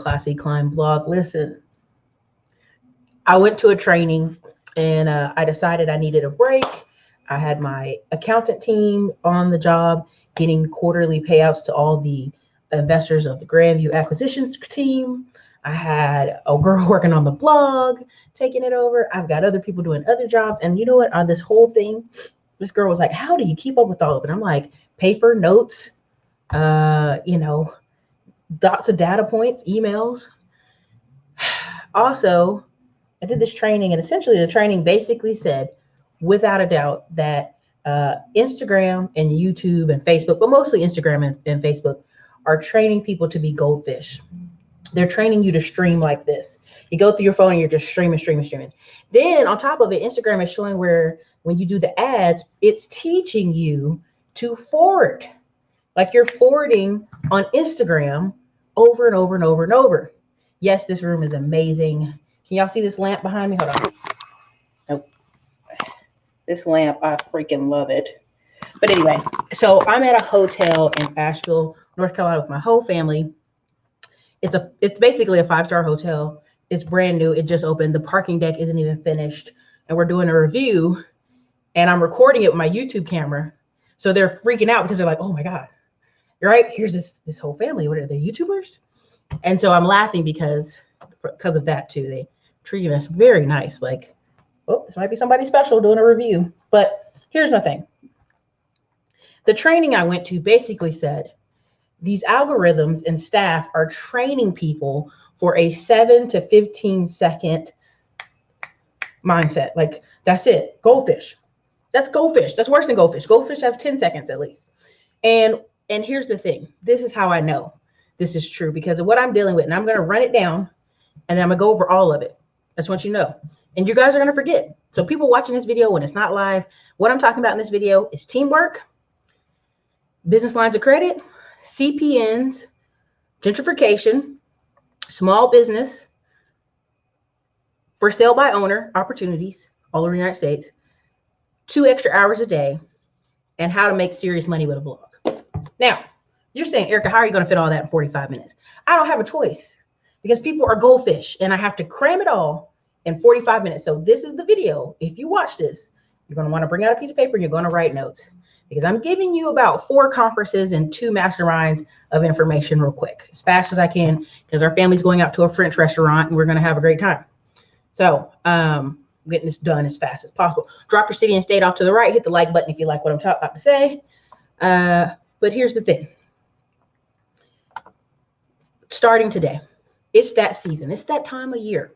Classy Climb blog. Listen, I went to a training and I decided I needed a break. I had my accountant team on the job getting quarterly payouts to all the investors of the Grandview acquisitions team. I had a girl working on the blog, taking it over. I've got other people doing other jobs. And you know what? On this whole thing, this girl was like, how do you keep up with all of it? I'm like, paper, notes, you know, lots of data points, emails. Also, I did this training, and essentially the training basically said, without a doubt, that Instagram and YouTube and Facebook, but mostly Instagram and Facebook, are training people to be goldfish. They're training you to stream like this. You go through your phone and you're just streaming, streaming, streaming. Then on top of it, Instagram is showing where when you do the ads, it's teaching you to forward. Like you're forwarding on Instagram over and over and over and over. Yes, this room is amazing. Can y'all see this lamp behind me? Hold on. Nope. This lamp, I freaking love it. But anyway, so I'm at a hotel in Asheville, North Carolina with my whole family. It's basically a 5-star hotel. It's brand new. It just opened. The parking deck isn't even finished. And we're doing a review and I'm recording it with my YouTube camera. So they're freaking out because they're like, oh my God, you're right. Here's this whole family. What are they, YouTubers? And so I'm laughing because of that too. They treating us very nice. Like, oh, this might be somebody special doing a review. But here's the thing. The training I went to basically said, these algorithms and staff are training people for a 7 to 15 second mindset. Like, that's it. Goldfish. That's goldfish. That's worse than goldfish. Goldfish have 10 seconds at least. And here's the thing. This is how I know this is true because of what I'm dealing with. And I'm going to run it down and then I'm going to go over all of it. I just want you to know. And you guys are going to forget. So people watching this video when it's not live, what I'm talking about in this video is teamwork, business lines of credit, CPNs, gentrification, small business, for sale by owner opportunities all over the United States, 2 extra hours a day, and how to make serious money with a blog. Now, you're saying, Erica, how are you going to fit all that in 45 minutes? I don't have a choice because people are goldfish and I have to cram it all in 45 minutes. So this is the video. If you watch this, you're going to want to bring out a piece of paper and you're going to write notes because I'm giving you about 4 conferences and 2 masterminds of information real quick, as fast as I can, because our family's going out to a French restaurant and we're going to have a great time. So, getting this done as fast as possible. Drop your city and state off to the right. Hit the like button if you like what I'm about to say. But here's the thing. Starting today, it's that season. It's that time of year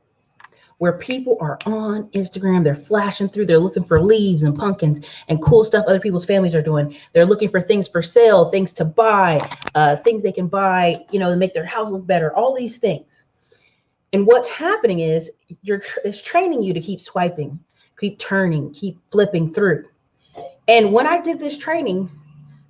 where people are on Instagram. They're flashing through. They're looking for leaves and pumpkins and cool stuff other people's families are doing. They're looking for things for sale, things to buy, things they can buy, you know, to make their house look better, all these things. And what's happening is it's training you to keep swiping, keep turning, keep flipping through. And when I did this training,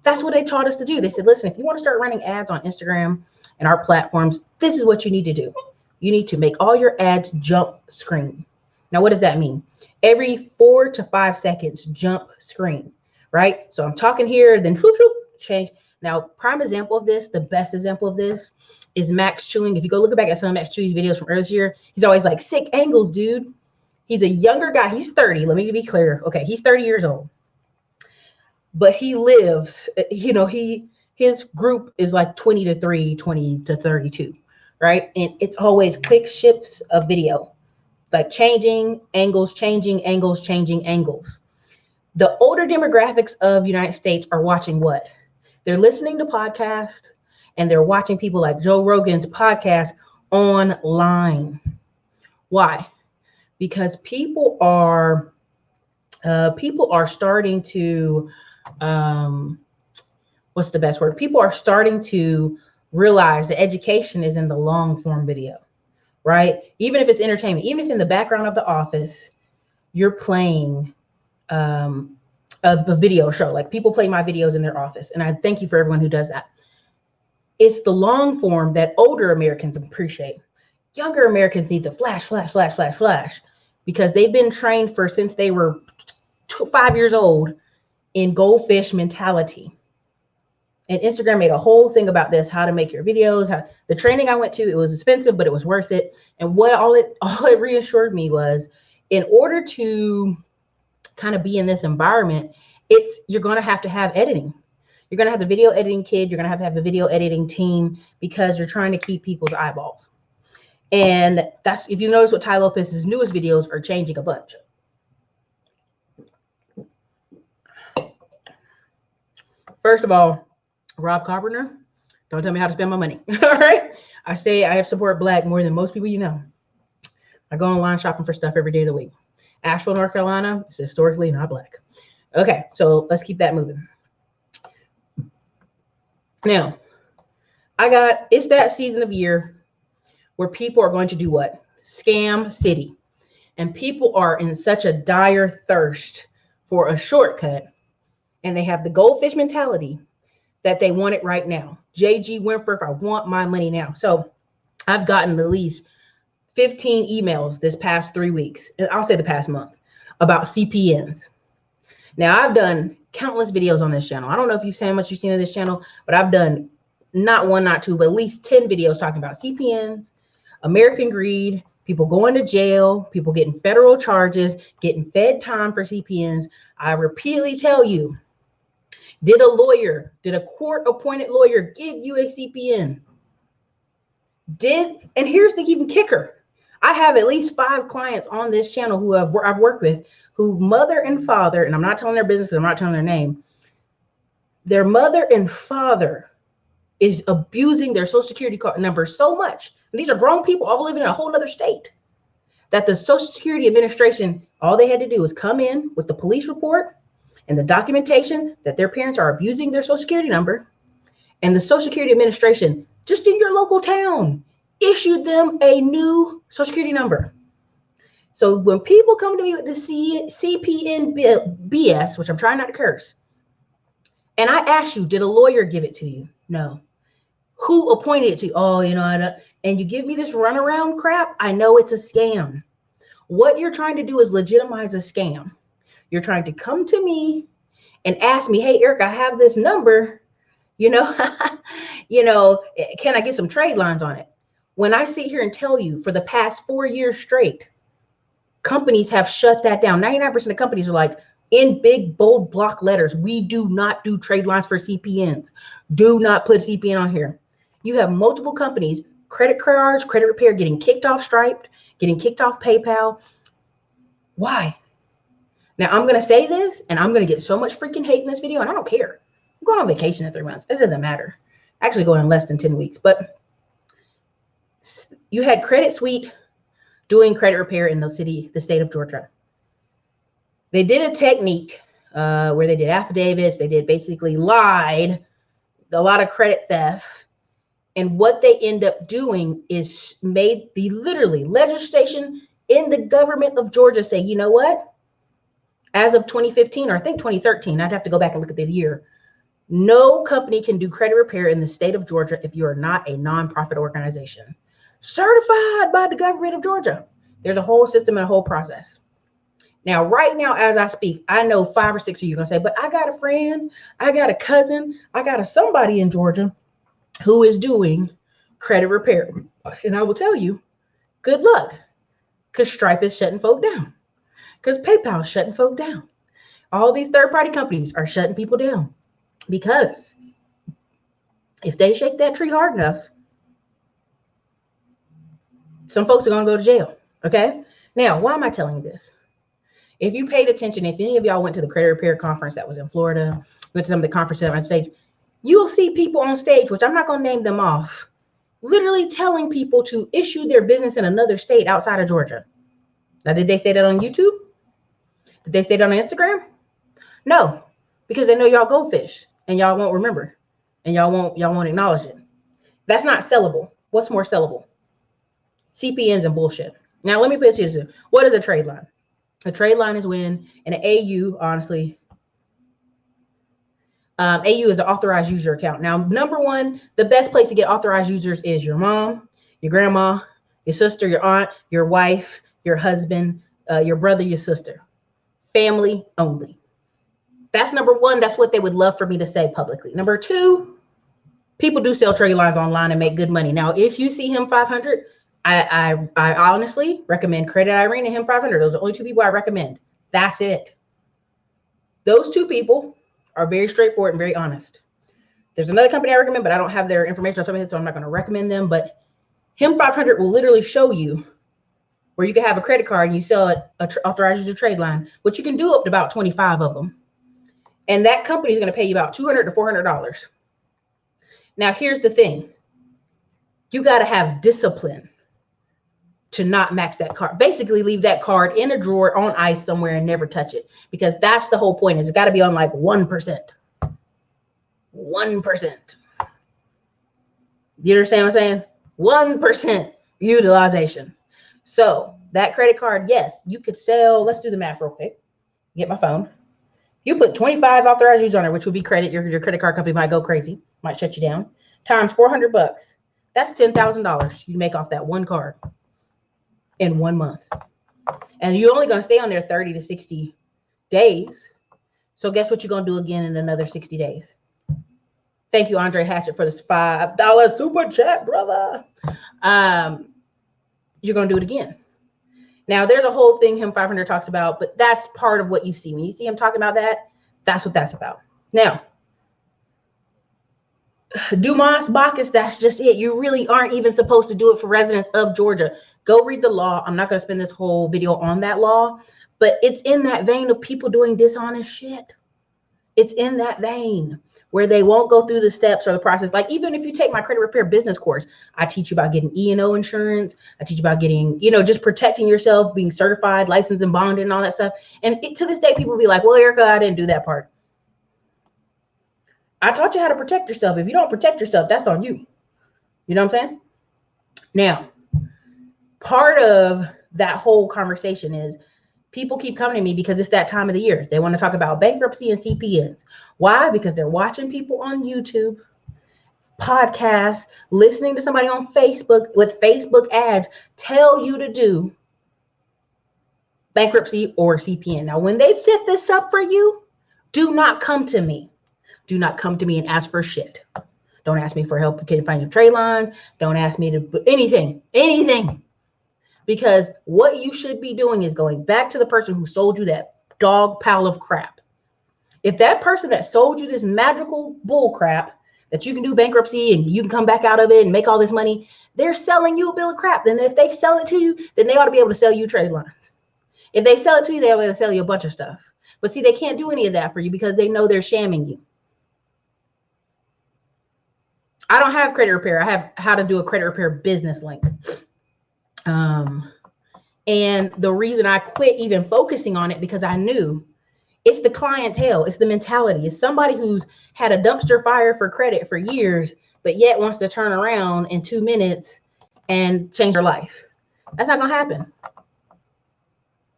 that's what they taught us to do. They said, listen, if you want to start running ads on Instagram and our platforms, this is what you need to do. You need to make all your ads jump screen. Now, what does that mean? Every 4 to 5 seconds, jump screen, right? So I'm talking here, then whoop, whoop, change. Now, prime example of this, the best example of this is Max Chewing. If you go look back at some of Max Chewing's videos from earlier, he's always like, sick angles, dude. He's a younger guy. He's 30. Let me be clear. Okay, he's 30 years old. But he lives, you know, his group is like 20 to 3, 20 to 32, right? And it's always quick shifts of video, like changing angles, changing angles, changing angles. The older demographics of United States are watching what? They're listening to podcasts and they're watching people like Joe Rogan's podcast online. Why? Because people are starting to, what's the best word? People are starting to realize that education is in the long form video, right? Even if it's entertainment, even if in the background of the office, you're playing a video show. Like people play my videos in their office. And I thank you for everyone who does that. It's the long form that older Americans appreciate. Younger Americans need the flash, flash, flash, flash, flash, because they've been trained since they were 5 years old in goldfish mentality. And Instagram made a whole thing about this, how to make your videos, how the training I went to, it was expensive, but it was worth it. And what all it reassured me was, in order to kind of be in this environment, you're going to have editing. You're going to have the video editing kid. You're going to have a video editing team, because you're trying to keep people's eyeballs. And that's, if you notice what Ty Lopez's newest videos are changing a bunch. First of all, Rob Carpenter, don't tell me how to spend my money. All right. I have support Black more than most people you know. I go online shopping for stuff every day of the week. Asheville, North Carolina is historically not Black. Okay, so let's keep that moving. Now, it's that season of year where people are going to do what? Scam city. And people are in such a dire thirst for a shortcut, and they have the goldfish mentality that they want it right now. JG Wentworth, I want my money now. So I've gotten at least 15 emails this past 3 weeks, and I'll say the past month, about CPNs. Now, I've done countless videos on this channel. I don't know if you've seen how much you've seen on this channel, but I've done not one, not two, but at least 10 videos talking about CPNs, American greed, people going to jail, people getting federal charges, getting fed time for CPNs. I repeatedly tell you, did a court-appointed lawyer give you a CPN? And here's the even kicker. I have at least 5 clients on this channel who I've worked with, who mother and father, and I'm not telling their business because I'm not telling their name, their mother and father is abusing their social security card number so much. And these are grown people all living in a whole nother state, that the Social Security Administration, all they had to do was come in with the police report and the documentation that their parents are abusing their social security number. And the Social Security Administration, just in your local town, issued them a new social security number. So when people come to me with the CPN BS, which I'm trying not to curse, and I ask you, did a lawyer give it to you? No. Who appointed it to you? Oh, I don't. And you give me this runaround crap, I know it's a scam. What you're trying to do is legitimize a scam. You're trying to come to me and ask me, hey, Eric, I have this number, can I get some trade lines on it? When I sit here and tell you, for the past 4 years straight, companies have shut that down. 99% of companies are like, in big, bold block letters, we do not do trade lines for CPNs. Do not put CPN on here. You have multiple companies, credit cards, credit repair, getting kicked off Stripe, getting kicked off PayPal. Why? Now, I'm going to say this, and I'm going to get so much freaking hate in this video, and I don't care. I'm going on vacation in 3 months. It doesn't matter. Actually, going in less than 10 weeks. But you had Credit Suite doing credit repair in the state of Georgia. They did a technique where they did affidavits. They basically lied, a lot of credit theft. And what they end up doing is made the literally legislation in the government of Georgia say, you know what? As of 2015, or I think 2013, I'd have to go back and look at the year. No company can do credit repair in the state of Georgia if you are not a nonprofit organization certified by the government of Georgia. There's a whole system and a whole process. Now, right now, as I speak, I know 5 or 6 of you are going to say, but I got a friend, I got a cousin, I got somebody in Georgia who is doing credit repair. And I will tell you, good luck, because Stripe is shutting folk down, because PayPal is shutting folk down. All these third-party companies are shutting people down, because if they shake that tree hard enough, some folks are going to go to jail. Okay. Now, why am I telling you this? If you paid attention, if any of y'all went to the credit repair conference that was in Florida, went to some of the conferences in the United States, you'll see people on stage, which I'm not going to name them off, literally telling people to issue their business in another state outside of Georgia. Now, did they say that on YouTube? Did they say that on Instagram? No, because they know y'all goldfish and y'all won't remember and y'all won't acknowledge it. That's not sellable. What's more sellable? CPNs and bullshit. Now, let me put you this. What is a trade line? A trade line is when an AU, honestly, AU is an authorized user account. Now, number one, the best place to get authorized users is your mom, your grandma, your sister, your aunt, your wife, your husband, your brother, your sister. Family only. That's number one. That's what they would love for me to say publicly. Number two, People do sell trade lines online and make good money. Now, if you see him 500, I honestly recommend Credit Irene and him 500. Those are the only two people I recommend. That's it. Those two people are very straightforward and very honest. There's another company I recommend, but I don't have their information on top of it, so I'm not going to recommend them. But him 500 will literally show you where you can have a credit card and you sell it, authorizes your trade line, which you can do up to about 25 of them. And that company is going to pay you about $200 to $400. Now, here's the thing. You got to have discipline to not max that card. Basically, leave that card in a drawer on ice somewhere and never touch it, because that's the whole point. Is it's got to be on like 1%. 1%. You understand what I'm saying? 1% utilization. So that credit card, yes, you could sell. Let's do the math real quick. Get my phone. You put 25 authorized use on it, which would be credit. Your credit card company might go crazy, might shut you down. Times $400. That's $10,000 you make off that one card in 1 month. And you're only going to stay on there 30 to 60 days. So guess what you're going to do again in another 60 days? Thank you, Andre Hatchett, for this $5 super chat, brother. You're going to do it again. Now, there's a whole thing him 500 talks about, but that's part of what you see. When you see him talking about that, that's what that's about. Now, Dumas, Bacchus, that's just it. You really aren't even supposed to do it for residents of Georgia. Go read the law. I'm not going to spend this whole video on that law, but it's in that vein of people doing dishonest shit. It's in that vein where they won't go through the steps or the process. Like, even if you take my credit repair business course, I teach you about getting E&O insurance. I teach you about getting, just protecting yourself, being certified, licensed and bonded and all that stuff. And to this day, people will be like, well, Erica, I didn't do that part. I taught you how to protect yourself. If you don't protect yourself, that's on you. You know what I'm saying? Now, part of that whole conversation is people keep coming to me because it's that time of the year. They want to talk about bankruptcy and CPNs. Why? Because they're watching people on YouTube, podcasts, listening to somebody on Facebook with Facebook ads tell you to do bankruptcy or CPN. Now, when they set this up for you, do not come to me. Do not come to me and ask for shit. Don't ask me for help getting finding trade lines. Don't ask me to put anything. Because what you should be doing is going back to the person who sold you that dog pile of crap. If that person that sold you this magical bull crap that you can do bankruptcy and you can come back out of it and make all this money, they're selling you a bill of crap. Then if they sell it to you, then they ought to be able to sell you trade lines. If they sell it to you, they'll be able to sell you a bunch of stuff. But see, they can't do any of that for you because they know they're shamming you. I don't have credit repair. I have how to do a credit repair business link. And the reason I quit even focusing on it, because I knew it's the clientele, it's the mentality. It's somebody who's had a dumpster fire for credit for years, but yet wants to turn around in 2 minutes and change their life. That's not going to happen.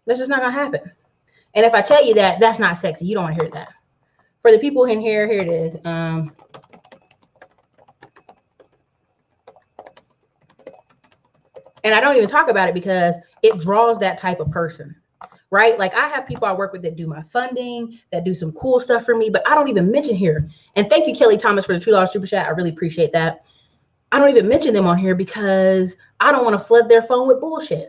That's just not going to happen. And if I tell you that, that's not sexy. You don't want to hear that. For the people in here, here it is. And I don't even talk about it because it draws that type of person, right? Like, I have people I work with that do my funding, that do some cool stuff for me, but I don't even mention here. And thank you, Kelly Thomas, for the $2 super chat. I really appreciate that. I don't even mention them on here because I don't want to flood their phone with bullshit,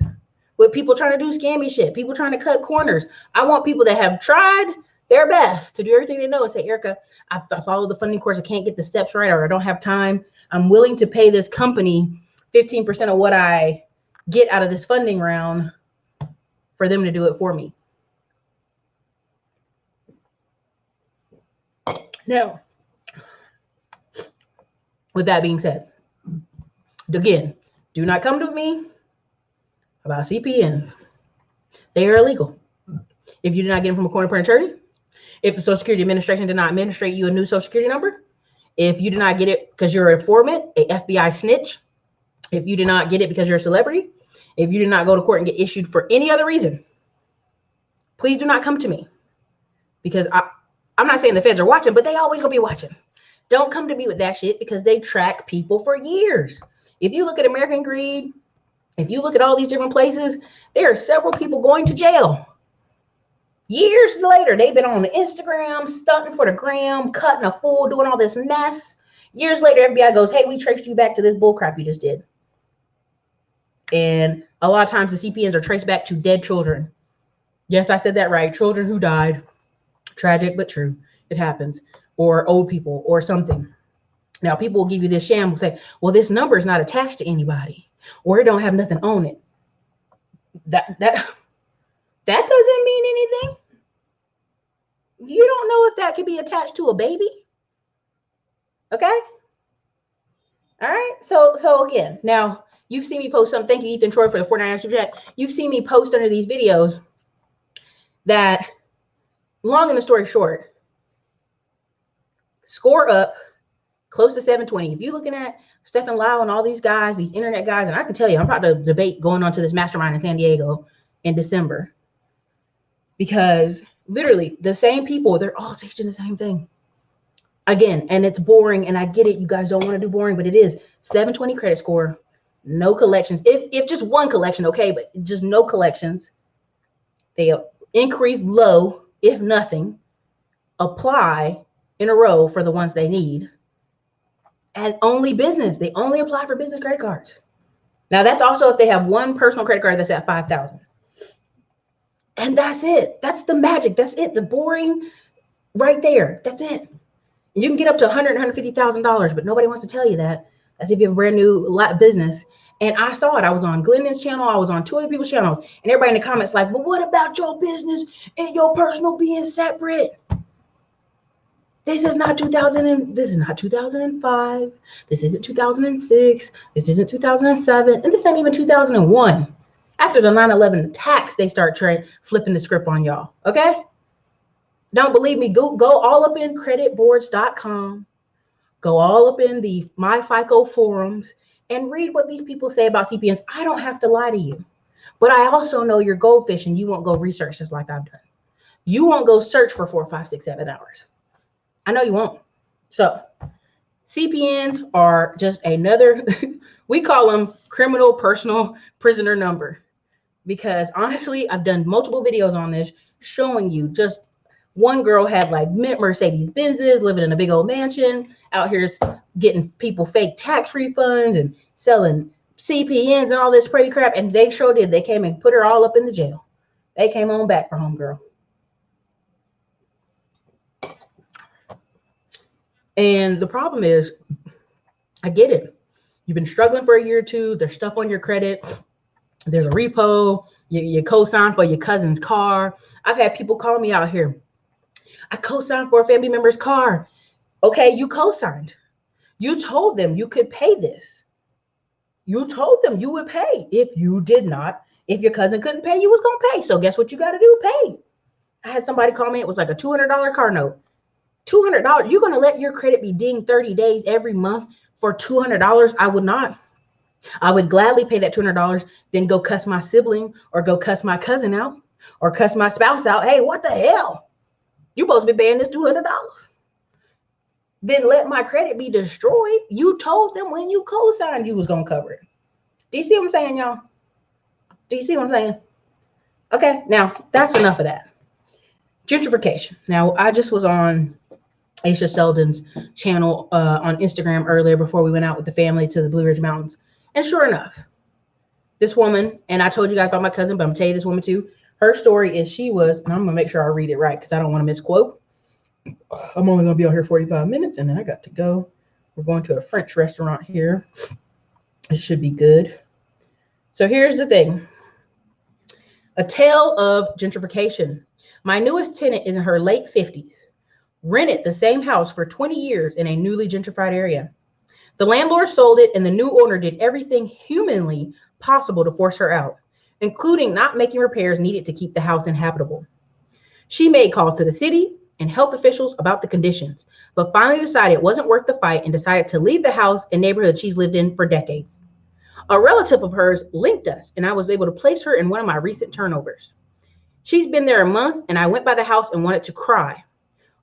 with people trying to do scammy shit, people trying to cut corners. I want people that have tried their best to do everything they know and say, Erica, I followed the funding course. I can't get the steps right, or I don't have time. I'm willing to pay this company 15% of what I get out of this funding round for them to do it for me. Now, with that being said, again, do not come to me about CPNs. They are illegal. If you did not get them from a court appointed attorney, if the Social Security Administration did not administrate you a new Social Security number, if you did not get it because you're an informant, a FBI snitch, if you did not get it because you're a celebrity, if you did not go to court and get issued for any other reason, please do not come to me, because I'm not saying the feds are watching, but they always gonna be watching. Don't come to me with that shit, because they track people for years. If you look at American Greed, if you look at all these different places, there are several people going to jail. Years later, they've been on the Instagram, stunting for the gram, cutting a fool, doing all this mess. Years later, FBI goes, hey, we traced you back to this bullcrap you just did. And a lot of times the CPNs are traced back to dead children. Yes, I said that right. Children who died. Tragic, but true. It happens. Or old people or something. Now, people will give you this sham, will say, well, this number is not attached to anybody, or it don't have nothing on it. That doesn't mean anything. You don't know if that could be attached to a baby. Okay? All right. So again, now you've seen me post some. Thank you, Ethan Troy, for the $49 super chat. You've seen me post under these videos that, long and the story short, score up close to 720. If you're looking at Stephen Lau and all these guys, these internet guys, and I can tell you, I'm about to debate going on to this mastermind in San Diego in December, because literally the same people, they're all teaching the same thing. Again, and it's boring, and I get it. You guys don't want to do boring, but it is 720 credit score, no collections. If just one collection, okay, but just no collections. They increase low, if nothing, apply in a row for the ones they need. And only business. They only apply for business credit cards. Now, that's also if they have one personal credit card that's at $5,000. And that's it. That's the magic. That's it. The boring right there. That's it. You can get up to $100,000, $150,000, but nobody wants to tell you that. That's if you have a brand new business. And I saw it. I was on Glennon's channel. I was on 2 other people's channels. And everybody in the comments like, but what about your business and your personal being separate? This is not 2000. This is not 2005. This isn't 2006. This isn't 2007. And this ain't even 2001. After the 9/11 attacks, they start flipping the script on y'all. Okay? Don't believe me? Go all up in creditboards.com. Go all up in the MyFICO forums and read what these people say about CPNs. I don't have to lie to you. But I also know you're goldfish and you won't go research just like I've done. You won't go search for 4, 5, 6, 7 hours. I know you won't. So CPNs are just another, we call them criminal personal prisoner number, because honestly, I've done multiple videos on this showing you. Just one girl had like Mercedes Benzes, living in a big old mansion, out here getting people fake tax refunds and selling CPNs and all this pretty crap. And they sure did. They came and put her all up in the jail. They came on back for homegirl. And the problem is, I get it. You've been struggling for a year or two. There's stuff on your credit. There's a repo. You co-signed for your cousin's car. I've had people call me out here. I co-signed for a family member's car. Okay, you co-signed. You told them you could pay this. You told them you would pay. If you did not, if your cousin couldn't pay, you was going to pay. So guess what you got to do? Pay. I had somebody call me. It was like a $200 car note. $200. You're going to let your credit be dinged 30 days every month for $200? I would not. I would gladly pay that $200, then go cuss my sibling or go cuss my cousin out or cuss my spouse out. Hey, what the hell? You're supposed to be paying this $200. Then let my credit be destroyed. You told them when you co-signed you was going to cover it. Do you see what I'm saying, y'all? Do you see what I'm saying? Okay, now that's enough of that. Gentrification. Now, I just was on Aisha Selden's channel on Instagram earlier before we went out with the family to the Blue Ridge Mountains. And sure enough, this woman, and I told you guys about my cousin, but I'm going to tell you this woman too. Her story is she was, and I'm going to make sure I read it right because I don't want to misquote. I'm only going to be out here 45 minutes and then I got to go. We're going to a French restaurant here. It should be good. So here's the thing. A tale of gentrification. My newest tenant is in her late 50s. Rented the same house for 20 years in a newly gentrified area. The landlord sold it and the new owner did everything humanly possible to force her out, including not making repairs needed to keep the house inhabitable. She made calls to the city and health officials about the conditions, but finally decided it wasn't worth the fight and decided to leave the house and neighborhood she's lived in for decades. A relative of hers linked us and I was able to place her in one of my recent turnovers. She's been there a month and I went by the house and wanted to cry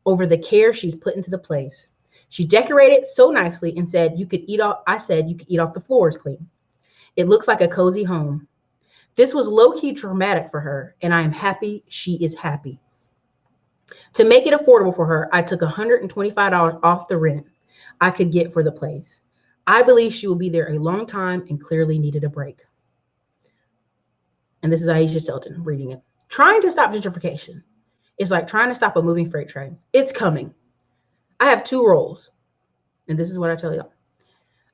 over the care she's put into the place. She decorated so nicely and said you could eat off. I said you could eat off the floors clean. It looks like a cozy home. This was low-key traumatic for her, and I am happy she is happy. To make it affordable for her, I took $125 off the rent. I could get for the place. I believe she will be there a long time and clearly needed a break. And this is Aisha Shelton reading it. Trying to stop gentrification is like trying to stop a moving freight train. It's coming. I have two roles. And this is what I tell y'all.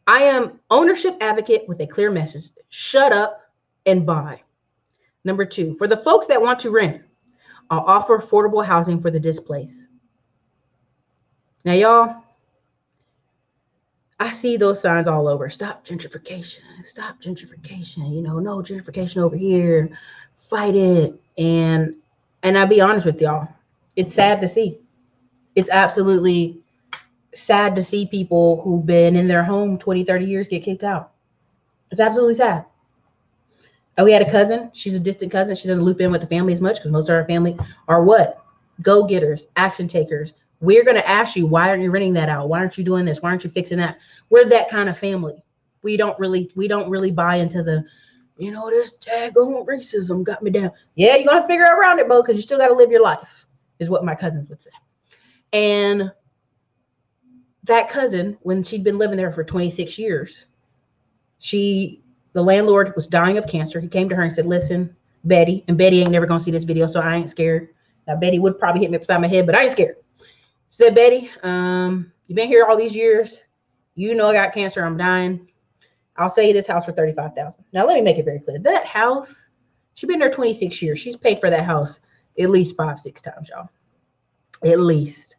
I am ownership advocate with a clear message. Shut up and buy. Number two, for the folks that want to rent, I'll offer affordable housing for the displaced. Now, y'all, I see those signs all over. Stop gentrification. Stop gentrification. You know, no gentrification over here. Fight it. And I'll be honest with y'all. It's sad to see. It's absolutely sad to see people who've been in their home 20, 30 years get kicked out. It's absolutely sad. We had a cousin. She's a distant cousin. She doesn't loop in with the family as much because most of our family are what? Go-getters, action takers. We're going to ask you, why aren't you renting that out? Why aren't you doing this? Why aren't you fixing that? We're that kind of family. We don't really buy into the, you know, this daggone racism got me down. Yeah, you're going to figure around it, Bo, because you still got to live your life, is what my cousins would say. And that cousin, when she'd been living there for 26 years, the landlord was dying of cancer. He came to her and said, listen, Betty, and Betty ain't never going to see this video, so I ain't scared. Now, Betty would probably hit me upside my head, but I ain't scared. Said, Betty, you've been here all these years. You know I got cancer. I'm dying. I'll sell you this house for $35,000. Now, let me make it very clear. That house, she's been there 26 years. She's paid for that house at least 5-6 times, y'all. At least.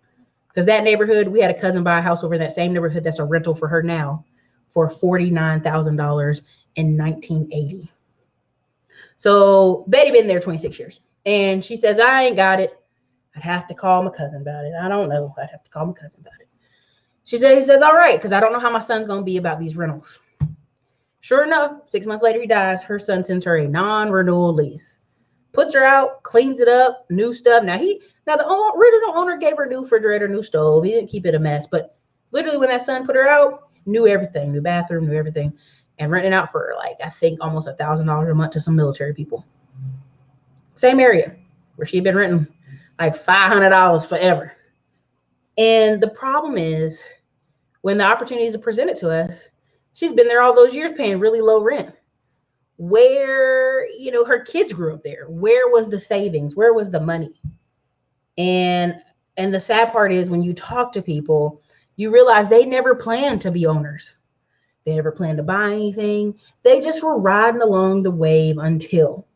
Because that neighborhood, we had a cousin buy a house over in that same neighborhood that's a rental for her now for $49,000 in 1980. So Betty been there 26 years. And she says, I ain't got it. I'd have to call my cousin about it. I don't know. I'd have to call my cousin about it. He says, all right, because I don't know how my son's going to be about these rentals. Sure enough, 6 months later, he dies. Her son sends her a non-renewal lease. Puts her out, cleans it up, new stuff. Now the original owner gave her new refrigerator, new stove. He didn't keep it a mess. But literally when that son put her out, knew everything, new bathroom, knew everything. And renting out for like, I think almost $1,000 a month to some military people. Same area where she'd been renting like $500 forever. And the problem is when the opportunities are presented to us, she's been there all those years paying really low rent. Where, you know, her kids grew up there. Where was the savings? Where was the money? And the sad part is when you talk to people, you realize they never planned to be owners. They never planned to buy anything. They just were riding along the wave until.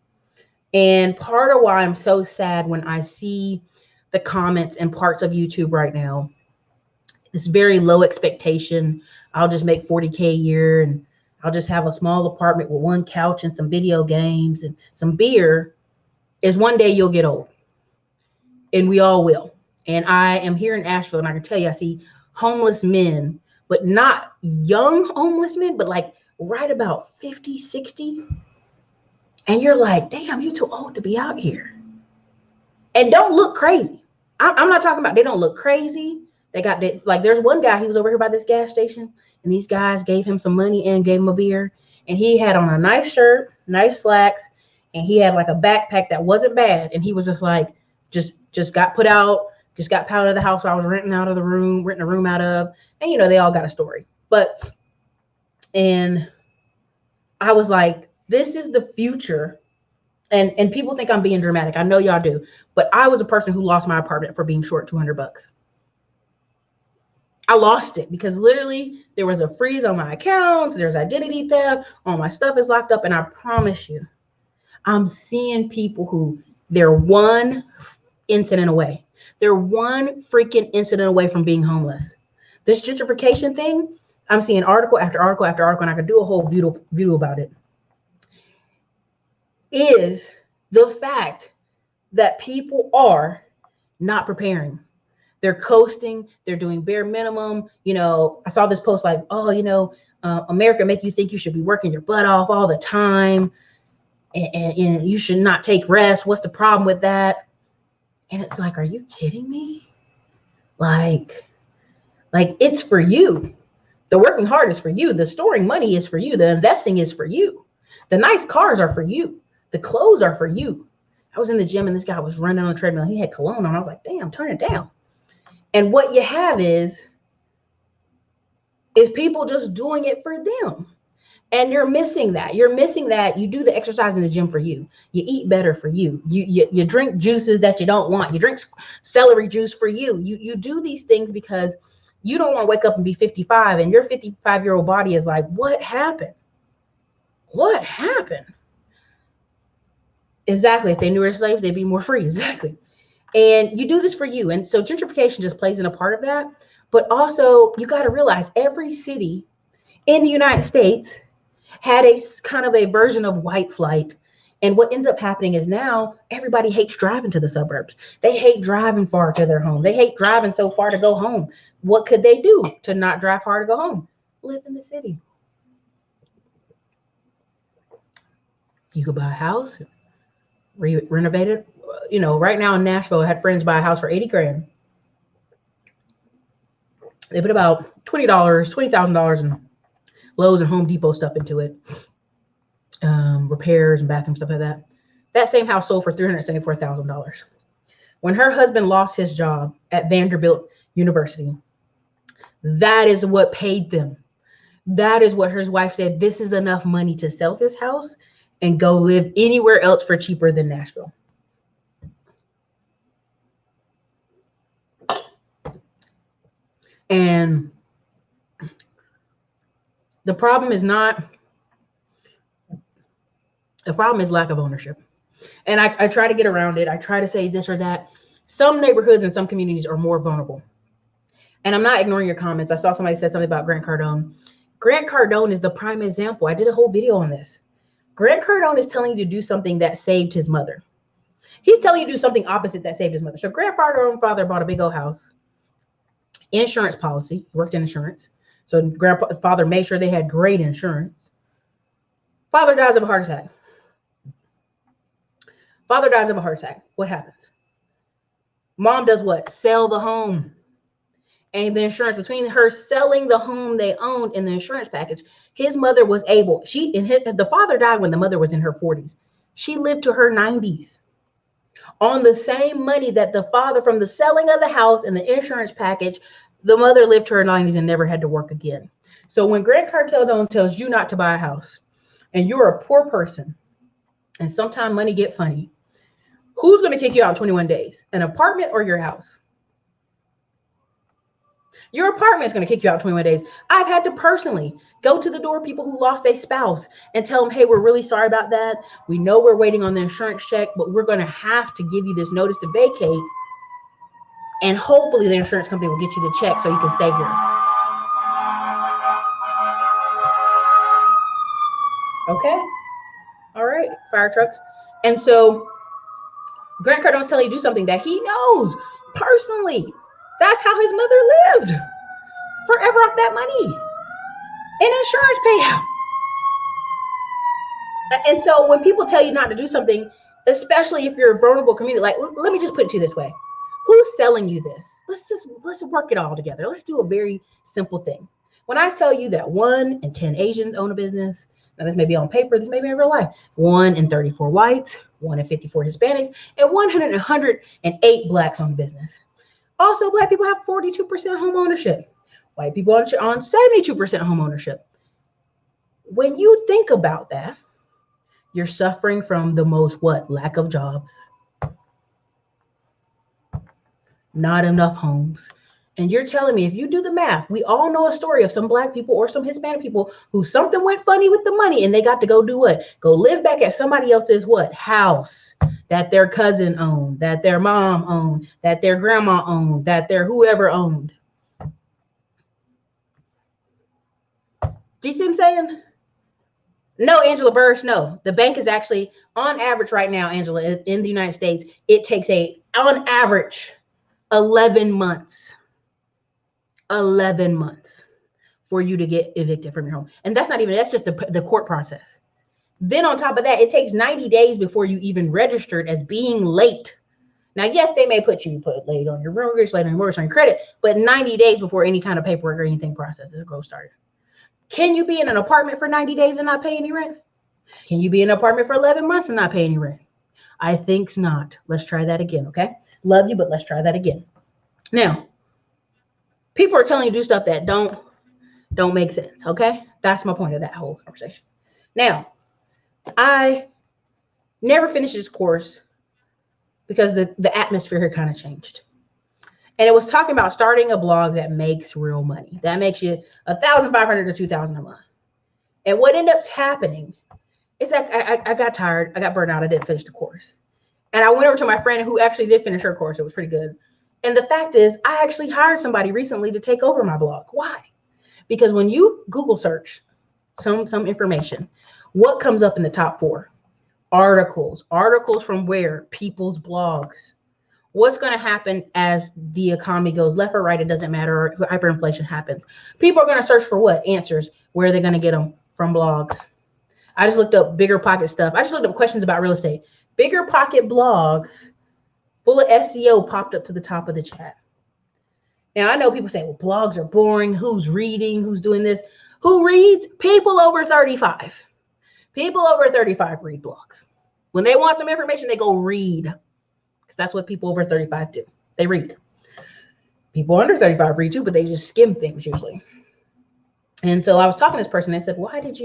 And part of why I'm so sad when I see the comments and parts of YouTube right now, this very low expectation. I'll just make $40K a year and I'll just have a small apartment with one couch and some video games and some beer, is one day you'll get old. And we all will. And I am here in Asheville and I can tell you, I see homeless men, but not young homeless men, but like right about 50, 60. And you're like, damn, you're too old to be out here. And don't look crazy. I'm not talking about they don't look crazy. They got that, like there's one guy, he was over here by this gas station and these guys gave him some money and gave him a beer. And he had on a nice shirt, nice slacks, and he had like a backpack that wasn't bad. And he was just like, just got put out, just got out of the house I was renting a room out of. And you know, they all got a story. And I was like, this is the future. And people think I'm being dramatic. I know y'all do. But I was a person who lost my apartment for being short $200. I lost it because literally there was a freeze on my accounts. There's identity theft. All my stuff is locked up. And I promise you, I'm seeing people who they're one incident away. They're one freaking incident away from being homeless. This gentrification thing, I'm seeing article after article after article, and I could do a whole video about it, is the fact that people are not preparing. They're coasting. They're doing bare minimum. You know, I saw this post like, oh, you know, America make you think you should be working your butt off all the time. And you should not take rest. What's the problem with that? And it's like, are you kidding me? Like it's for you. The working hard is for you. The storing money is for you. The investing is for you. The nice cars are for you. The clothes are for you. I was in the gym and this guy was running on a treadmill. He had cologne on. I was like, damn, turn it down. And what you have is is people just doing it for them. And you're missing that. You're missing that. You do the exercise in the gym for you. You eat better for you. You drink juices that you don't want. You drink celery juice for you. You do these things because you don't want to wake up and be 55 and your 55-year-old body is like, what happened? What happened? Exactly. If they knew we were slaves, they'd be more free. Exactly. And you do this for you. And so gentrification just plays in a part of that. But also, you got to realize every city in the United States had a kind of a version of white flight. And what ends up happening is now everybody hates driving to the suburbs. They hate driving far to their home. They hate driving so far to go home. What could they do to not drive far to go home? Live in the city. You could buy a house, renovate it. You know, right now in Nashville, I had friends buy a house for 80 grand. They put about $20,000 in Lowe's and Home Depot stuff into it. Repairs and bathroom stuff like that. That same house sold for $374,000. When her husband lost his job at Vanderbilt University, that is what paid them. That is what his wife said. This is enough money to sell this house and go live anywhere else for cheaper than Nashville. And the problem is lack of ownership. And I try to get around it. I try to say this or that. Some neighborhoods and some communities are more vulnerable. And I'm not ignoring your comments. I saw somebody said something about Grant Cardone. Grant Cardone is the prime example. I did a whole video on this. Grant Cardone is telling you to do something that saved his mother. He's telling you to do something opposite that saved his mother. So Grant Cardone's father bought a big old house, insurance policy, worked in insurance. So grandfather made sure they had great insurance. Father dies of a heart attack. Father dies of a heart attack. What happens? Mom does what? Sell the home. And the insurance, between her selling the home they owned and the insurance package, his mother was able, the father died when the mother was in her 40s. She lived to her 90s on the same money that the father, from the selling of the house and the insurance package, the mother lived to her 90s and never had to work again. So when Grant Cardone tells you not to buy a house and you're a poor person and sometimes money get funny, who's going to kick you out in 21 days? An apartment or your house? Your apartment is going to kick you out in 21 days. I've had to personally go to the door of people who lost a spouse and tell them, hey, we're really sorry about that. We know we're waiting on the insurance check, but we're going to have to give you this notice to vacate. And hopefully the insurance company will get you the check so you can stay here. Okay. All right. Fire trucks. And so Grant Cardone's telling you to do something that he knows personally. That's how his mother lived forever off that money. An insurance payout. And so when people tell you not to do something, especially if you're a vulnerable community, like, let me just put it to you this way. Who's selling you this? Let's work it all together. Let's do a very simple thing. When I tell you that 1 in 10 Asians own a business, now this may be on paper, this may be in real life, 1 in 34 whites, 1 in 54 Hispanics, and 108 blacks own a business. Also, black people have 42% home ownership. White people on 72% home ownership. When you think about that, you're suffering from the most lack of jobs, not enough homes. And you're telling me, if you do the math, we all know a story of some black people or some Hispanic people who something went funny with the money and they got to go do what? Go live back at somebody else's house that their cousin owned, that their mom owned, that their grandma owned, that their whoever owned. Do you see what I'm saying? No, Angela Burris, no. The bank is actually, on average right now, Angela, in the United States, it takes on average, 11 months. 11 months for you to get evicted from your home. And that's just the court process. Then on top of that, it takes 90 days before you even registered as being late. Now, yes, they may put late on your mortgage, late on your mortgage, on your credit, but 90 days before any kind of paperwork or anything processes go started. Can you be in an apartment for 90 days and not pay any rent? Can you be in an apartment for 11 months and not pay any rent? I think not. Let's try that again, okay? Love you, but let's try that again. Now, people are telling you to do stuff that don't don't make sense. Okay. That's my point of that whole conversation. Now, I never finished this course because the atmosphere had kind of changed. And it was talking about starting a blog that makes real money. That makes you $1,500 to $2,000 a month. And what ended up happening is that I got tired. I got burned out. I didn't finish the course. And I went over to my friend who actually did finish her course. It was pretty good. And the fact is, I actually hired somebody recently to take over my blog. Why? Because when you Google search some information, what comes up in the top 4? Articles from where? People's blogs. What's going to happen as the economy goes left or right? It doesn't matter. Hyperinflation happens. People are going to search for what? Answers. Where are they going to get them? From blogs. I just looked up bigger pocket stuff. I just looked up questions about real estate. Bigger pocket blogs full of SEO popped up to the top of the chat. Now, I know people say, well, blogs are boring. Who's reading? Who's doing this? Who reads? People over 35. People over 35 read blogs. When they want some information, they go read. Because that's what people over 35 do. They read. People under 35 read too, but they just skim things usually. And so I was talking to this person. I said, why did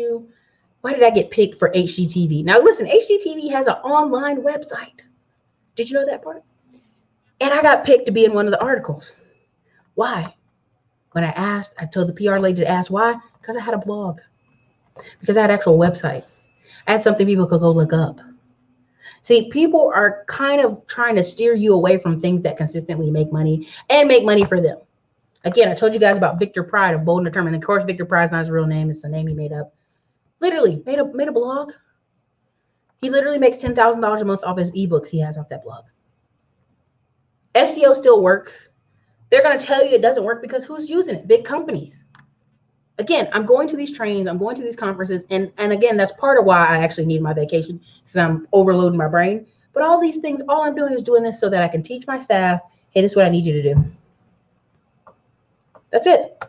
I get picked for HGTV? Now, listen, HGTV has an online website. Did you know that part? And I got picked to be in one of the articles. Why? When I told the PR lady to ask why, because I had a blog. Because I had an actual website. I had something people could go look up. See, people are kind of trying to steer you away from things that consistently make money and make money for them. Again, I told you guys about Victor Pride of Bold and Determined. Of course, Victor Pride is not his real name. It's a name he made up. Literally made a blog. He literally makes $10,000 a month off his ebooks he has off that blog. SEO still works. They're going to tell you it doesn't work because who's using it? Big companies. Again, I'm going to these trainings. I'm going to these conferences. And again, that's part of why I actually need my vacation because I'm overloading my brain. But all these things, all I'm doing is doing this so that I can teach my staff, hey, this is what I need you to do. That's it.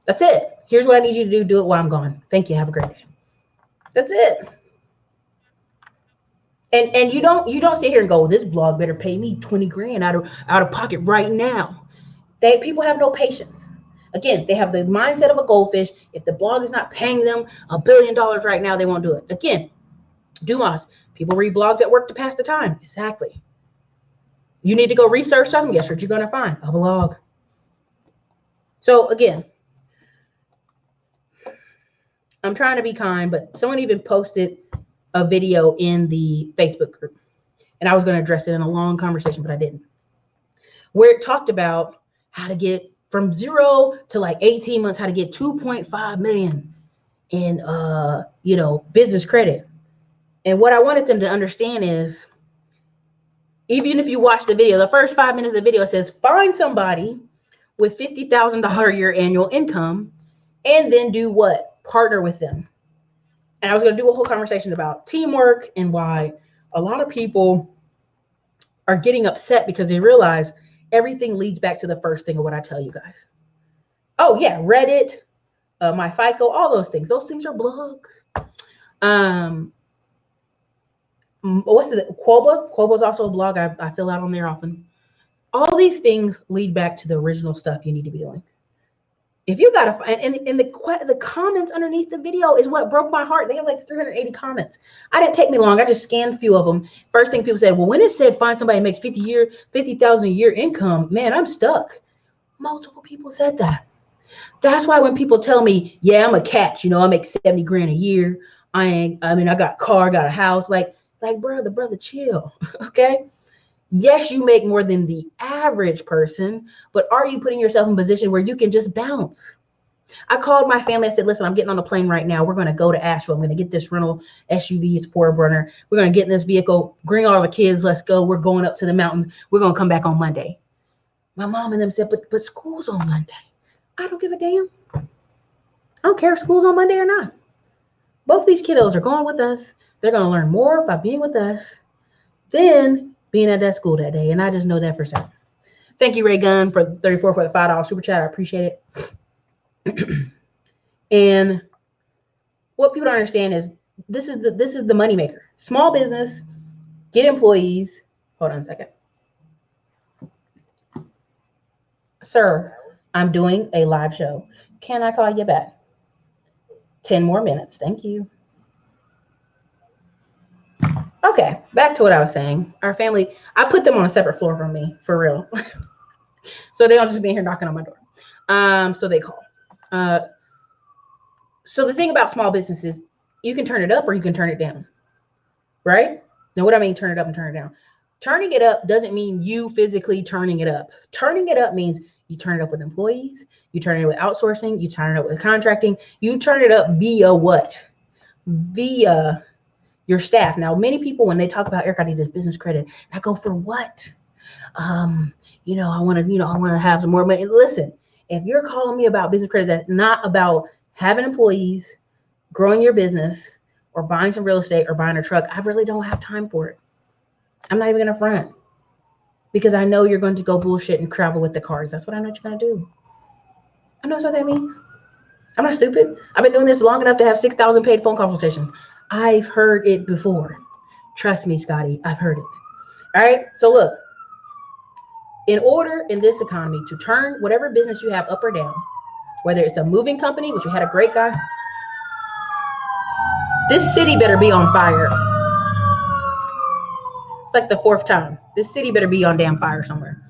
That's it. Here's what I need you to do. Do it while I'm gone. Thank you. Have a great day. That's it. And you don't sit here and go, this blog better pay me 20 grand out of pocket right now. People have no patience. Again, they have the mindset of a goldfish. If the blog is not paying them $1 billion right now, they won't do it. Again, Dumas, people read blogs at work to pass the time. Exactly. You need to go research something. Guess what you're going to find? A blog. So again, I'm trying to be kind, but someone even posted a video in the Facebook group. And I was going to address it in a long conversation, but I didn't. Where it talked about how to get from 0 to like 18 months, how to get 2.5 million in, business credit. And what I wanted them to understand is, even if you watch the video, the first 5 minutes of the video says, find somebody with $50,000 a year annual income and then do what? Partner with them. And I was going to do a whole conversation about teamwork and why a lot of people are getting upset because they realize everything leads back to the first thing of what I tell you guys. Oh, yeah, Reddit, my FICO, all those things. Those things are blogs. What's the Quoba? Quoba's also a blog. I fill out on there often. All these things lead back to the original stuff you need to be doing. If you got to, and the comments underneath the video is what broke my heart. They have like 380 comments. I didn't take me long. I just scanned a few of them. First thing people said, well, when it said find somebody who makes $50,000 a year income, man, I'm stuck. Multiple people said that. That's why when people tell me, yeah, I'm a catch, I make 70 grand a year. I got a car, got a house. Like brother, chill. Okay. Yes, you make more than the average person, but are you putting yourself in a position where you can just bounce? I called my family. I said, listen, I'm getting on a plane right now. We're going to go to Asheville. I'm going to get this rental SUV. It's 4-burner. We're going to get in this vehicle, bring all the kids. Let's go. We're going up to the mountains. We're going to come back on Monday. My mom and them said, but school's on Monday. I don't give a damn. I don't care if school's on Monday or not. Both these kiddos are going with us. They're going to learn more by being with us than being at that school that day. And I just know that for certain. Thank you, Ray Gunn, for 34 for the $5 super chat. I appreciate it. And what people don't understand is this is the moneymaker. Small business, get employees. Hold on a second. Sir, I'm doing a live show. Can I call you back? 10 more minutes. Thank you. Okay, back to what I was saying. Our family, I put them on a separate floor from me, for real. So they don't just be here knocking on my door. So they call. So the thing about small businesses, you can turn it up or you can turn it down, right? Now, what I mean, turn it up and turn it down. Turning it up doesn't mean you physically turning it up. Turning it up means you turn it up with employees, you turn it up with outsourcing, you turn it up with contracting, you turn it up via what? Via your staff. Now, many people, when they talk about, Eric, I need this business credit, I go, for what? I want to have some more money. Listen, if you're calling me about business credit, that's not about having employees, growing your business, or buying some real estate or buying a truck. I really don't have time for it. I'm not even going to front, because I know you're going to go bullshit and travel with the cars. That's what I know you're going to do. I know what that means. I'm not stupid. I've been doing this long enough to have 6,000 paid phone consultations. I've heard it before. Trust me, Scotty, I've heard it. All right. So look, in order in this economy to turn whatever business you have up or down, whether it's a moving company, which we had a great guy, this city better be on fire. It's like the 4th time. This city better be on damn fire somewhere.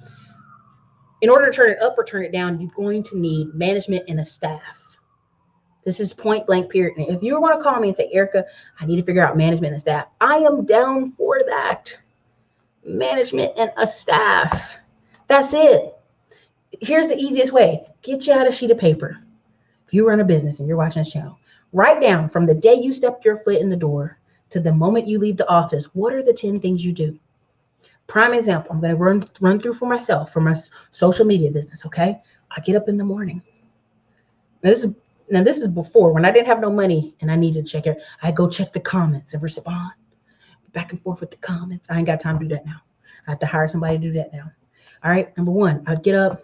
In order to turn it up or turn it down, you're going to need management and a staff. This is point blank period. And if you want to call me and say, Erica, I need to figure out management and staff, I am down for that. Management and a staff. That's it. Here's the easiest way. Get you out a sheet of paper. If you run a business and you're watching this channel, write down from the day you stepped your foot in the door to the moment you leave the office, what are the 10 things you do? Prime example, I'm going to run through for myself, for my social media business, okay? I get up in the morning. Now this is before, when I didn't have no money and I needed to check it. I go check the comments and respond back and forth with the comments. I ain't got time to do that now. I have to hire somebody to do that now. All right, number 1, I'd get up,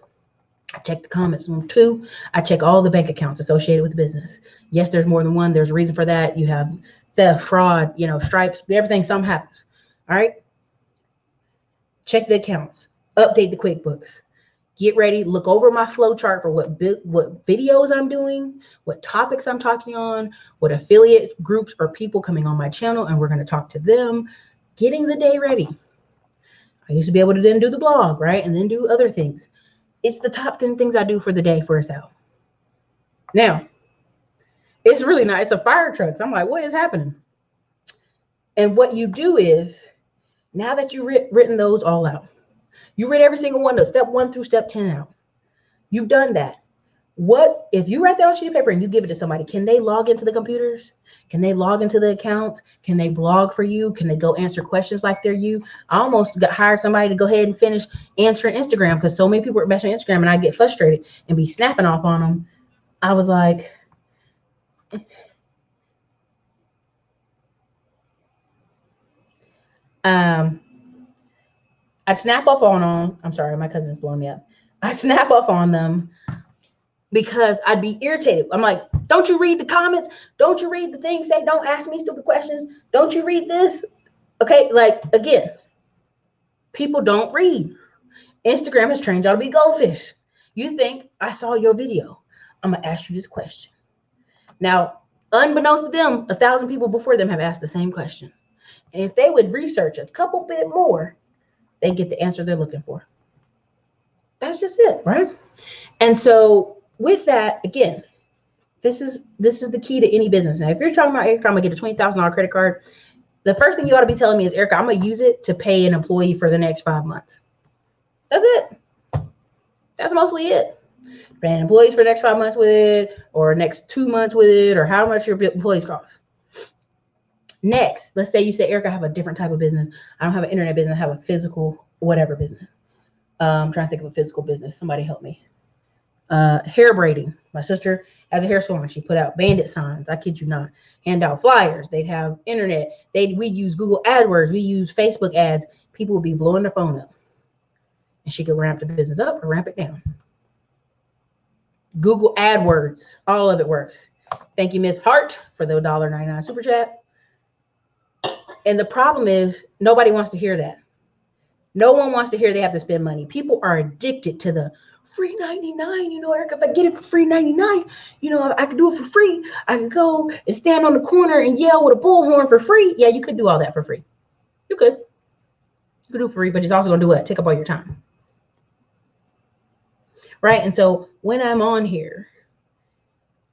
I check the comments. Number 2, I check all the bank accounts associated with the business. Yes, there's more than one. There's a reason for that. You have theft, fraud, stripes, everything, something happens. All right. Check the accounts, update the QuickBooks, get ready, look over my flow chart for what videos I'm doing, what topics I'm talking on, what affiliate groups or people coming on my channel, and we're going to talk to them, getting the day ready. I used to be able to then do the blog, right? And then do other things. It's the top 10 things I do for the day for us out. Now, it's really not. It's a fire truck. So I'm like, what is happening? And what you do is, now that you've written those all out, you read every single one of step 1 through step 10 out. You've done that. What if you write that on a sheet of paper and you give it to somebody? Can they log into the computers? Can they log into the accounts? Can they blog for you? Can they go answer questions like they're you? I almost hired somebody to go ahead and finish answering Instagram, because so many people are messing Instagram and I get frustrated and be snapping off on them. I was like, I'd snap up on them. I'm sorry, my cousin's blowing me up. I snap up on them because I'd be irritated. I'm like, don't you read the comments? Don't you read the things? Say, don't ask me stupid questions. Don't you read this? Okay, like, again, people don't read. Instagram has trained y'all to be goldfish. You think I saw your video, I'm going to ask you this question. Now, unbeknownst to them, 1,000 people before them have asked the same question. And if they would research a couple bit more, they get the answer they're looking for. That's just it, right? And so with that, again, this is the key to any business. Now, if you're talking about, Erica, I'm gonna get a $20,000 credit card, the first thing you ought to be telling me is, Erica, I'm gonna use it to pay an employee for the next 5 months. That's it. That's mostly it. Paying employees for the next 5 months with it, or next 2 months with it, or how much your employees cost. Next, let's say you say, Erica, I have a different type of business. I don't have an internet business. I have a physical whatever business. I'm trying to think of a physical business. Somebody help me. Hair braiding. My sister has a hair salon. She put out bandit signs. I kid you not. Hand out flyers. They'd have internet. We use Google AdWords. We use Facebook ads. People would be blowing their phone up. And she could ramp the business up or ramp it down. Google AdWords. All of it works. Thank you, Miss Hart, for the $1.99 super chat. And the problem is, nobody wants to hear that. No one wants to hear they have to spend money. People are addicted to the free 99. You know, Erica, if I get it for free 99, you know, I could do it for free. I could go and stand on the corner and yell with a bullhorn for free. Yeah, you could do all that for free. You could. You could do it for free, but it's also going to do what? Take up all your time. Right? And so when I'm on here,